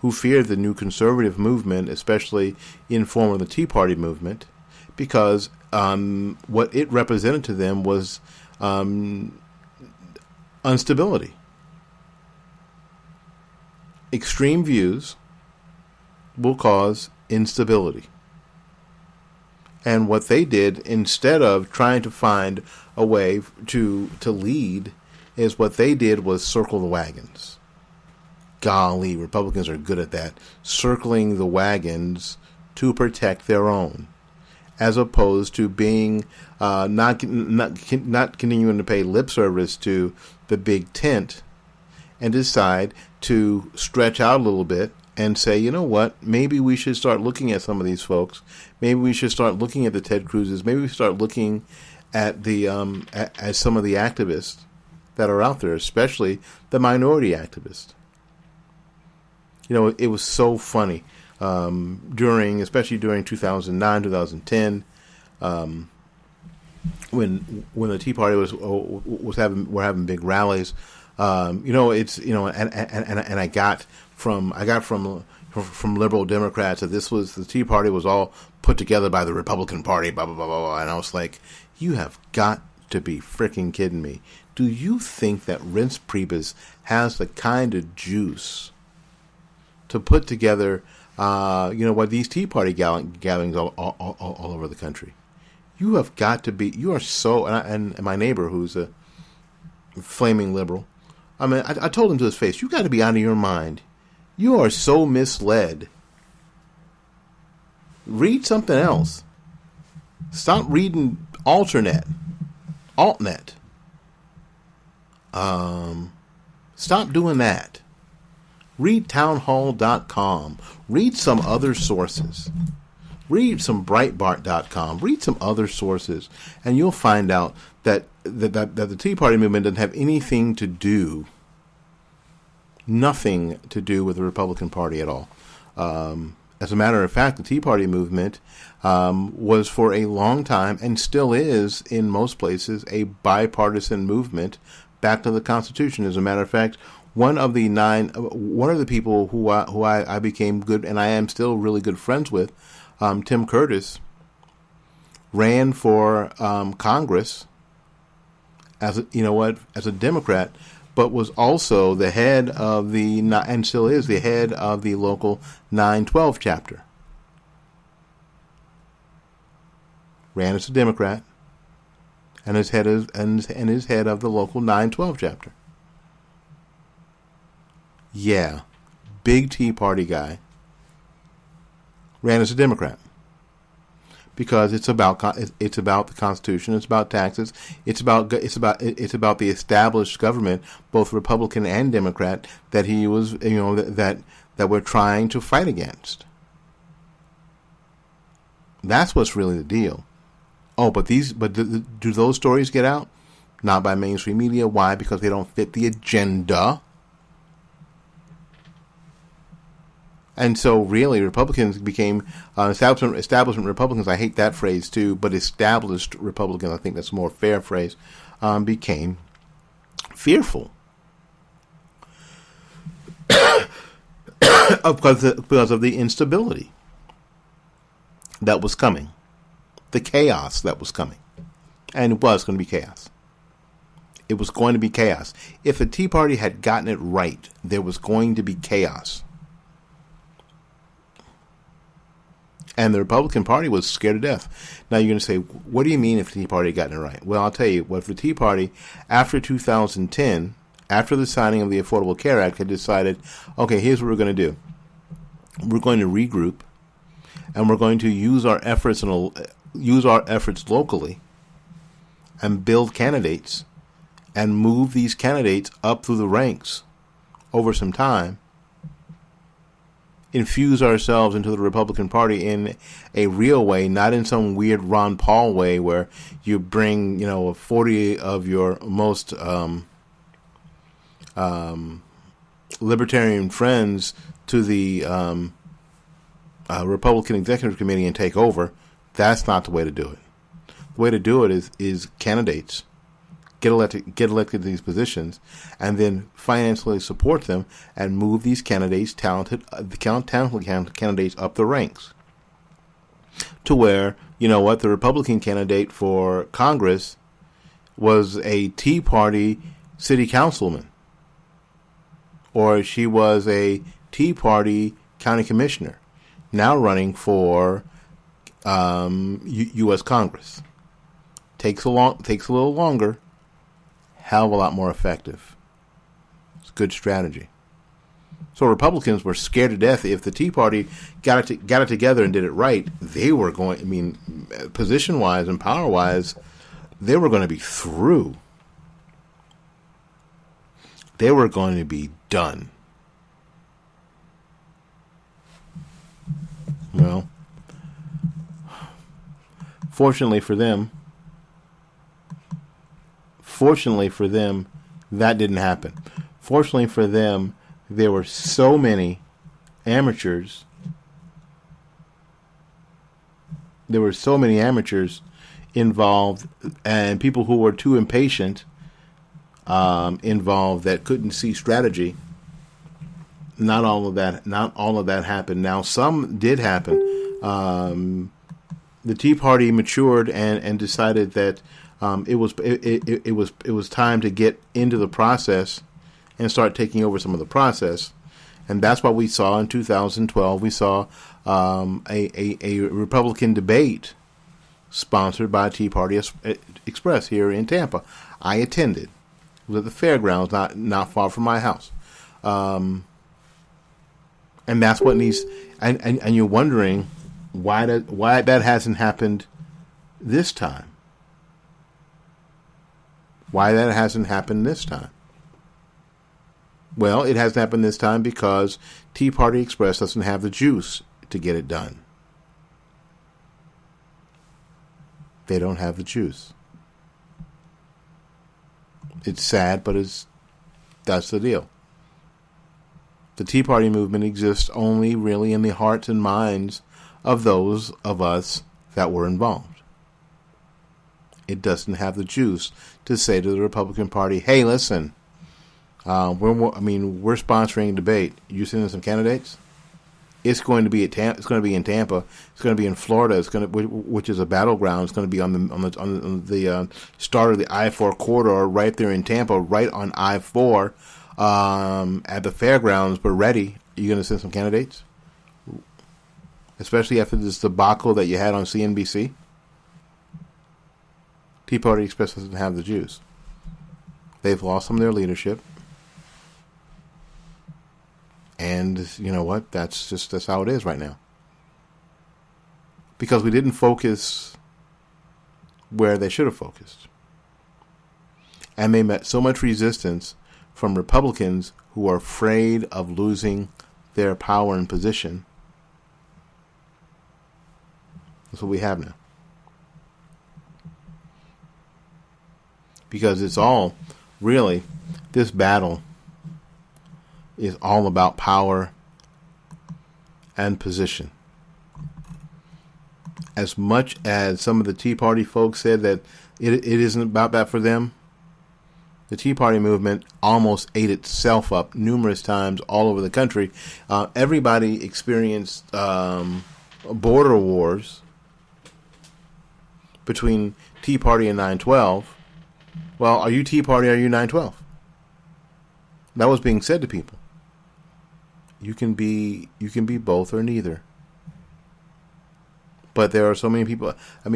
the new conservative movement, especially in form of the Tea Party movement, because what it represented to them was instability. Extreme views will cause instability. And what they did, instead of trying to find a way to lead, is what they did was circle the wagons. Golly, Republicans are good at that. Circling the wagons to protect their own, as opposed to being not continuing to pay lip service to the big tent, and decide to stretch out a little bit and say, you know what, maybe we should start looking at some of these folks. Maybe we should start looking at the Ted Cruzes. Maybe we start looking at the at some of the activists that are out there, especially the minority activists. You know, it was so funny especially during 2009, 2010, when the Tea Party were having big rallies. And I got from liberal Democrats that the Tea Party was all put together by the Republican Party, blah blah blah blah blah, and I was like, you have got to be freaking kidding me. Do you think that Reince Priebus has the kind of juice to put together, what these Tea Party gatherings all over the country? You have got to be. You are so. And my neighbor, who's a flaming liberal, I mean, I told him to his face, you got to be out of your mind. You are so misled. Read something else. Stop reading altnet. Stop doing that. Read townhall.com. Read some other sources. Read some Breitbart.com. Read some other sources, and you'll find out that the Tea Party movement doesn't have nothing to do with the Republican Party at all. As a matter of fact, the Tea Party movement was for a long time, and still is in most places, a bipartisan movement back to the Constitution. As a matter of fact, one of the people who I became good, and I am still really good friends with, Tim Curtis, ran for Congress as a Democrat, but was also the head of and still is the head of the local 912 chapter. Ran as a Democrat, and is head of the local 912 chapter. Yeah, big Tea Party guy. Ran as a Democrat because it's about the Constitution, it's about taxes, it's about the established government, both Republican and Democrat, that he was that we're trying to fight against. That's what's really the deal. Oh, but do those stories get out? Not by mainstream media. Why? Because they don't fit the agenda. And so, really, Republicans became establishment Republicans. I hate that phrase too, but established Republicans, I think that's a more fair phrase, became fearful because of the instability that was coming, the chaos that was coming, and it was going to be chaos. It was going to be chaos. If the Tea Party had gotten it right, there was going to be chaos. And the Republican Party was scared to death. Now you're going to say, what do you mean if the Tea Party had gotten it right? Well, I'll tell you, what the Tea Party, after 2010, after the signing of the Affordable Care Act, had decided, okay, here's what we're going to do. We're going to regroup, and we're going to use our efforts locally and build candidates and move these candidates up through the ranks over some time. Infuse ourselves into the Republican Party in a real way, not in some weird Ron Paul way where you bring, 40 of your most libertarian friends to the Republican Executive Committee and take over. That's not the way to do it. The way to do it is candidates get elected to these positions, and then financially support them and move these talented candidates up the ranks to where, the Republican candidate for Congress was a Tea Party city councilman, or she was a Tea Party county commissioner, now running for U.S. Congress. Takes a little longer. Hell of a lot more effective. It's a good strategy. So Republicans were scared to death. If the Tea Party got it together and did it right, they were going, position-wise and power-wise, they were going to be through. They were going to be done. Well, fortunately for them, that didn't happen. Fortunately for them, there were so many amateurs. There were so many amateurs involved, and people who were too impatient involved that couldn't see strategy. Not all of that happened. Now, some did happen. The Tea Party matured and decided that It was time to get into the process and start taking over some of the process, and that's what we saw in 2012. We saw a Republican debate sponsored by Tea Party Express here in Tampa. I attended. It was at the fairgrounds, not far from my house, and that's what needs. And you're wondering why that hasn't happened this time. Why that hasn't happened this time? Well, it hasn't happened this time because Tea Party Express doesn't have the juice to get it done. They don't have the juice. It's sad, but that's the deal. The Tea Party movement exists only really in the hearts and minds of those of us that were involved. It doesn't have the juice to say to the Republican Party, "Hey, listen, we're sponsoring a debate. You sending some candidates? It's going to be It's going to be in Tampa. It's going to be in Florida. Which is a battleground. It's going to be on the start of the I-4 corridor, right there in Tampa, right on I-4, at the fairgrounds. We're ready. Are you going to send some candidates? Especially after this debacle that you had on CNBC. Tea Party Express doesn't have the juice. They've lost some of their leadership. And you know what? That's how it is right now. Because we didn't focus where they should have focused. And they met so much resistance from Republicans who are afraid of losing their power and position. That's what we have now. Because it's all, really, this battle is all about power and position. As much as some of the Tea Party folks said that it isn't about that for them, the Tea Party movement almost ate itself up numerous times all over the country. Everybody experienced border wars between Tea Party and 9/12. Well, are you Tea Party or are you 9/12? That was being said to people. You can be both or neither. But there are so many people.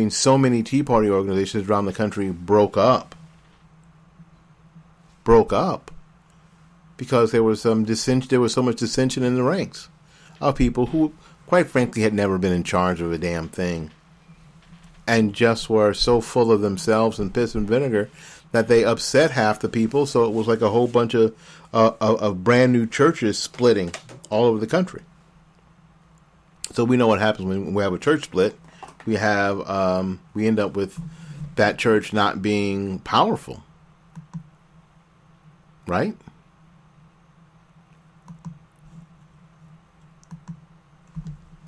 So many Tea Party organizations around the country broke up because there was some dissension. There was so much dissension in the ranks of people who, quite frankly, had never been in charge of a damn thing, and just were so full of themselves and piss and vinegar that they upset half the people. So it was like a whole bunch of brand new churches splitting all over the country. So we know what happens when we have a church split. We end up with that church not being powerful, right?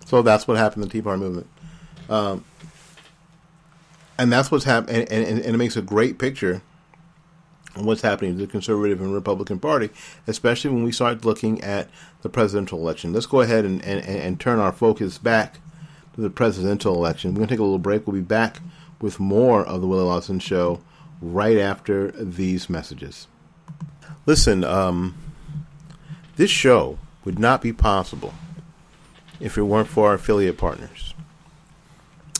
So that's what happened in the Tea Party movement, and that's what's happening. And it makes a great picture of what's happening to the Conservative and Republican Party, especially when we start looking at the presidential election. Let's go ahead and turn our focus back to the presidential election. We're going to take a little break. We'll be back with more of the Willie Lawson Show right after these messages. Listen, this show would not be possible if it weren't for our affiliate partners.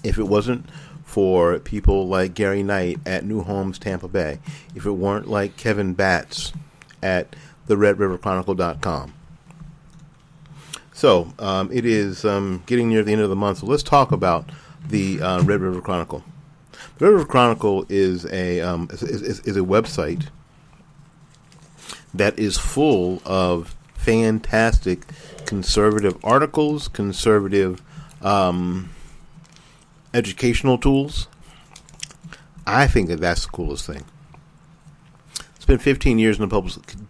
If it wasn't for people like Gary Knight at New Homes, Tampa Bay. If it weren't like Kevin Batts at theredriverchronicle.com. So, it is getting near the end of the month, so let's talk about the Red River Chronicle. The Red River Chronicle is a website that is full of fantastic conservative articles, conservative educational tools. I think that's the coolest thing. Spent 15 years in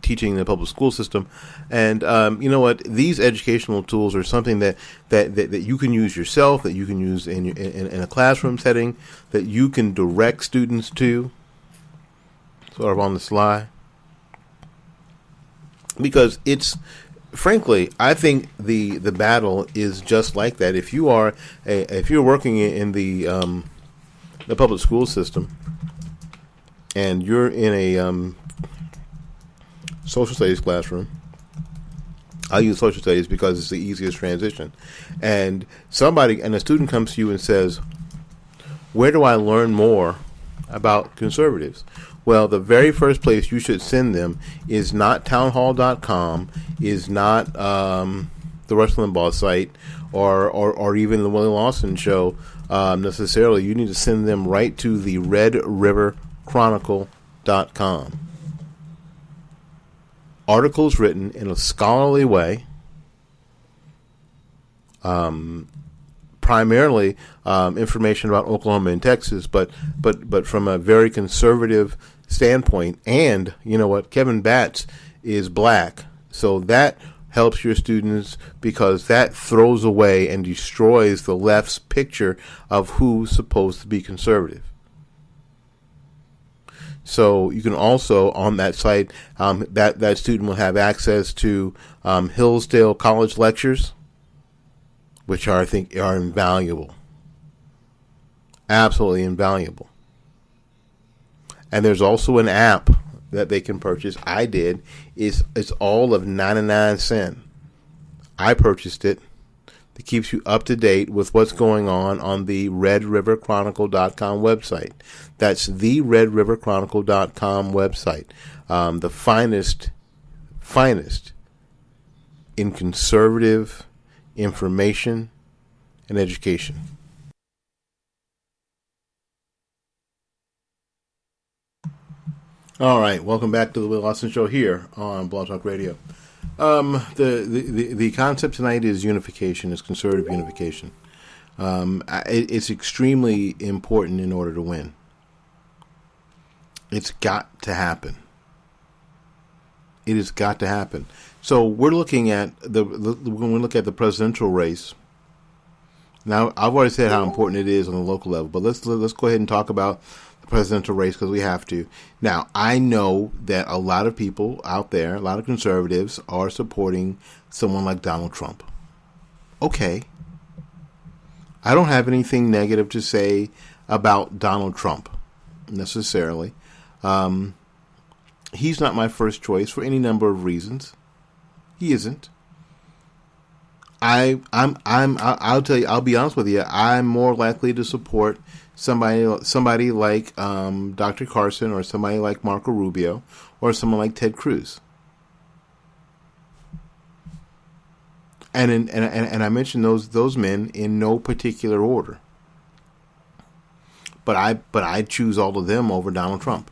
teaching in the public school system, and you know what? These educational tools are something that you can use yourself, that you can use in a classroom setting, that you can direct students to, sort of on the sly. Because it's, frankly, I think the battle is just like that. If you are if you're working in the public school system, and you're in a social studies classroom. I use social studies because it's the easiest transition. And a student comes to you and says, where do I learn more about conservatives? Well, the very first place you should send them is not townhall.com, is not the Rush Limbaugh site, or even the Willie Lawson show necessarily. You need to send them right to the redriverchronicle.com. Articles written in a scholarly way, primarily information about Oklahoma and Texas, but from a very conservative standpoint. And you know what? Kevin Batts is black, so that helps your students because that throws away and destroys the left's picture of who's supposed to be conservative. So you can also, on that site, that student will have access to Hillsdale College lectures, which I think are invaluable. Absolutely invaluable. And there's also an app that they can purchase. I did. It's all of 99 cents. I purchased it. It keeps you up to date with what's going on the redriverchronicle.com website. That's the redriverchronicle.com website. The finest in conservative information and education. All right, welcome back to the Will Lawson Show here on Blog Talk Radio. The concept tonight is unification, is conservative unification. It's extremely important in order to win. It's got to happen. It has got to happen. So we're looking at when we look at the presidential race. Now, I've already said how important it is on the local level, but let's go ahead and talk about the presidential race because we have to. Now, I know that a lot of people out there, a lot of conservatives, are supporting someone like Donald Trump. Okay. I don't have anything negative to say about Donald Trump, necessarily. He's not my first choice for any number of reasons. He isn't. I'll tell you, I'll be honest with you, I'm more likely to support somebody like Dr. Carson or somebody like Marco Rubio or someone like Ted Cruz. And I mentioned those men in no particular order. But I choose all of them over Donald Trump.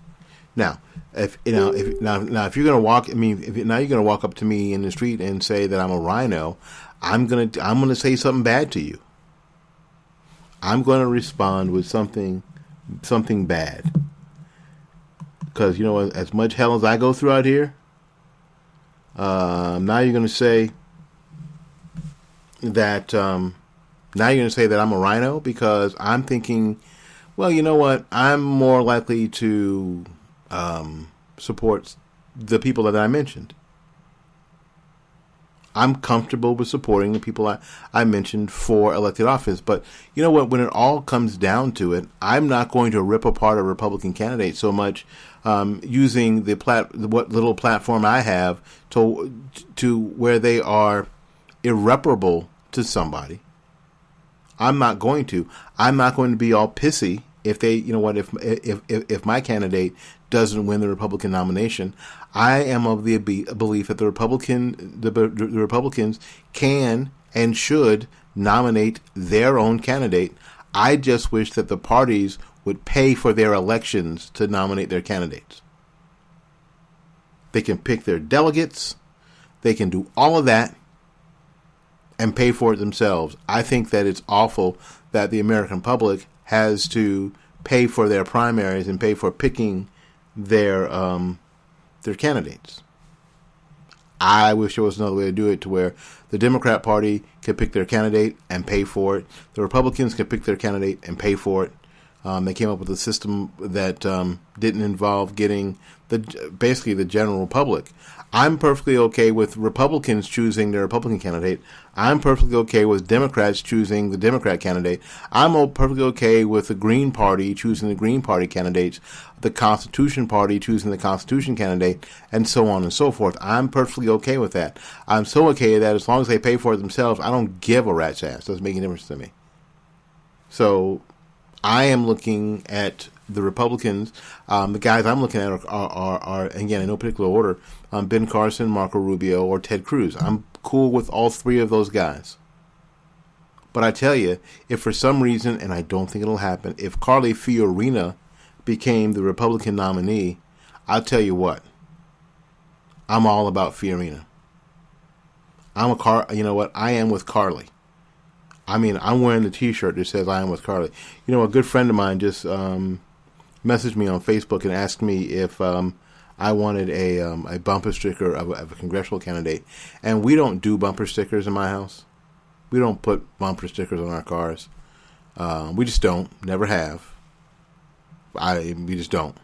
Now, if you're gonna walk, if you're gonna walk up to me in the street and say that I'm a rhino, I'm gonna say something bad to you. I'm gonna respond with something bad, because as much hell as I go through out here, now you're gonna say that I'm a rhino because I'm thinking, well, you know what? I'm more likely to support the people that I mentioned. I'm comfortable with supporting the people I mentioned for elected office. But you know what? When it all comes down to it, I'm not going to rip apart a Republican candidate so much using what little platform I have to where they are irreparable to somebody. I'm not going to. I'm not going to be all pissy if they, if my candidate doesn't win the Republican nomination. I am of the belief that the Republicans can and should nominate their own candidate. I just wish that the parties would pay for their elections to nominate their candidates. They can pick their delegates. They can do all of that and pay for it themselves. I think that it's awful that the American public has to pay for their primaries and pay for picking their candidates. I wish there was another way to do it, to where the Democrat Party could pick their candidate and pay for it. The Republicans could pick their candidate and pay for it. They came up with a system that didn't involve getting basically the general public. I'm perfectly okay with Republicans choosing their Republican candidate. I'm perfectly okay with Democrats choosing the Democrat candidate. I'm perfectly okay with the Green Party choosing the Green Party candidates, the Constitution Party choosing the Constitution candidate, and so on and so forth. I'm perfectly okay with that. I'm so okay with that as long as they pay for it themselves. I don't give a rat's ass. It doesn't make any difference to me. So I am looking at the Republicans. The guys I'm looking at are again, in no particular order, Ben Carson, Marco Rubio, or Ted Cruz. I'm cool with all three of those guys. But I tell you, if for some reason, and I don't think it'll happen, if Carly Fiorina became the Republican nominee, I'll tell you what, I'm all about Fiorina. You know what? I am with Carly. I mean, I'm wearing the T-shirt that says I am with Carly. You know, a good friend of mine just messaged me on Facebook and asked me if I wanted a bumper sticker of a congressional candidate. And we don't do bumper stickers in my house. We don't put bumper stickers on our cars. We just don't. Never have. We just don't.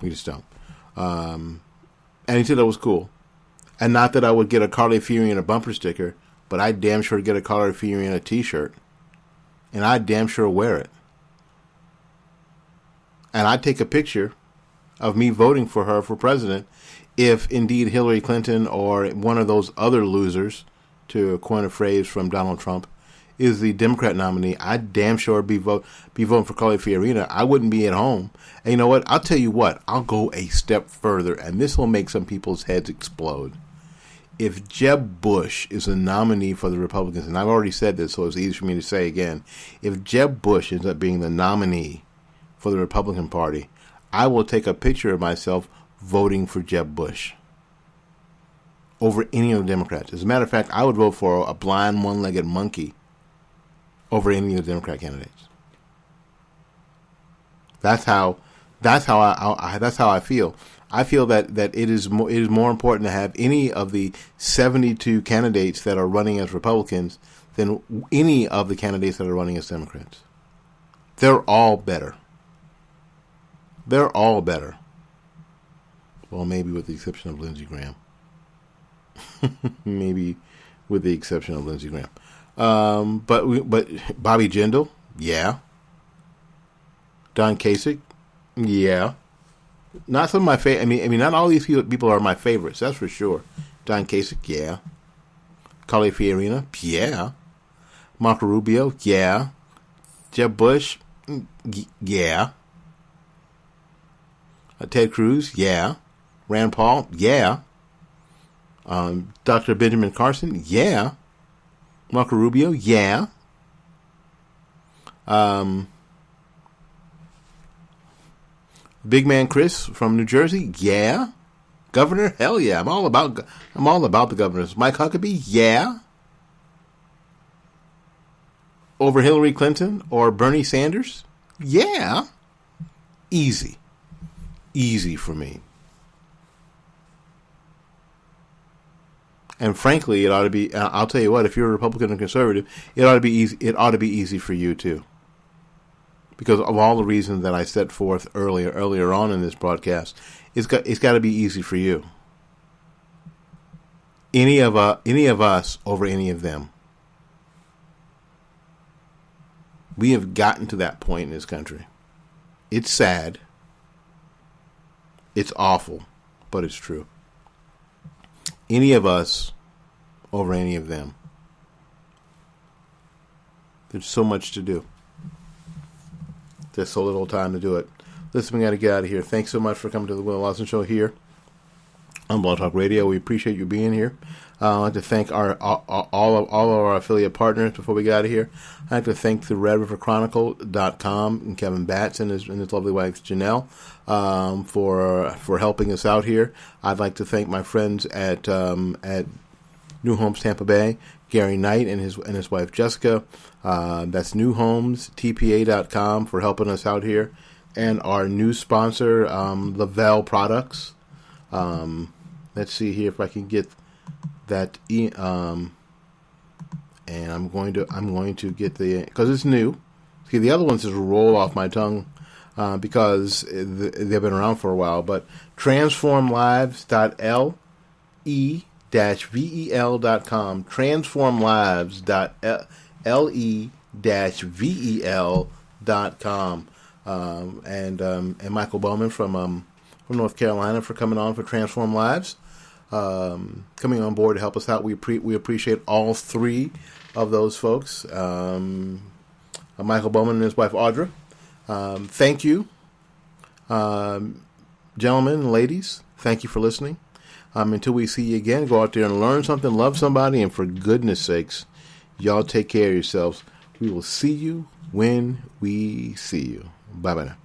We just don't. And he said that was cool. And not that I would get a Carly Fiorina bumper sticker, but I damn sure get a Carly Fiorina T-shirt. And I damn sure wear it. And I'd take a picture of me voting for her for president if indeed Hillary Clinton or one of those other losers, to coin a phrase from Donald Trump, is the Democrat nominee. I'd damn sure be voting for Carly Fiorina. I wouldn't be at home. And you know what? I'll tell you what. I'll go a step further, and this will make some people's heads explode. If Jeb Bush is a nominee for the Republicans, and I've already said this, so it's easy for me to say again, if Jeb Bush ends up being the nominee for the Republican Party, I will take a picture of myself voting for Jeb Bush over any of the Democrats. As a matter of fact, I would vote for a blind, one-legged monkey over any of the Democrat candidates. That's how I feel. I feel that it is more important to have any of the 72 candidates that are running as Republicans than any of the candidates that are running as Democrats. They're all better. They're all better. Well, maybe with the exception of Lindsey Graham. Maybe with the exception of Lindsey Graham. But Bobby Jindal, yeah. Don Kasich, yeah. Not some of my favorite. I mean, not all these people are my favorites. That's for sure. Don Kasich, yeah. Carly Fiorina, yeah. Marco Rubio, yeah. Jeb Bush, yeah. Ted Cruz, yeah. Rand Paul, yeah. Dr. Benjamin Carson, yeah. Marco Rubio, yeah. Big Man Chris from New Jersey, yeah. Governor, hell yeah. I'm all about the governors. Mike Huckabee, yeah. Over Hillary Clinton or Bernie Sanders, yeah. Easy for me. And frankly, it ought to be. I'll tell you what. If you're a Republican and conservative, it ought to be easy. It ought to be easy for you too, because of all the reasons that I set forth earlier on in this broadcast. It's got to be easy for you. Any of us over any of them. We have gotten to that point in this country. It's sad. It's awful, but it's true. Any of us over any of them. There's so much to do. There's so little time to do it. Listen, we got to get out of here. Thanks so much for coming to the Will Lawson Show here on Blog Talk Radio. We appreciate you being here. I'd like to thank all of our affiliate partners before we get out of here. I'd like to thank the RedRiverChronicle.com and Kevin Batts and his lovely wife Janelle for helping us out here. I'd like to thank my friends at New Homes Tampa Bay, Gary Knight and his wife Jessica. That's newhomestpa.com for helping us out here, and our new sponsor Lavelle Products. Let's see here if I can get that and I'm going to get the, because it's new, See, the other ones just roll off my tongue because they've been around for a while. But transformlives.le-vel.com. Transformlives.le-vel.com. And Michael Bowman from North Carolina for coming on for Transform Lives. Coming on board to help us out. We appreciate all three of those folks. Michael Bowman and his wife Audra. Thank you, gentlemen and ladies. Thank you for listening. Until we see you again, go out there and learn something, love somebody, and for goodness sakes, y'all take care of yourselves. We will see you when we see you. Bye-bye now.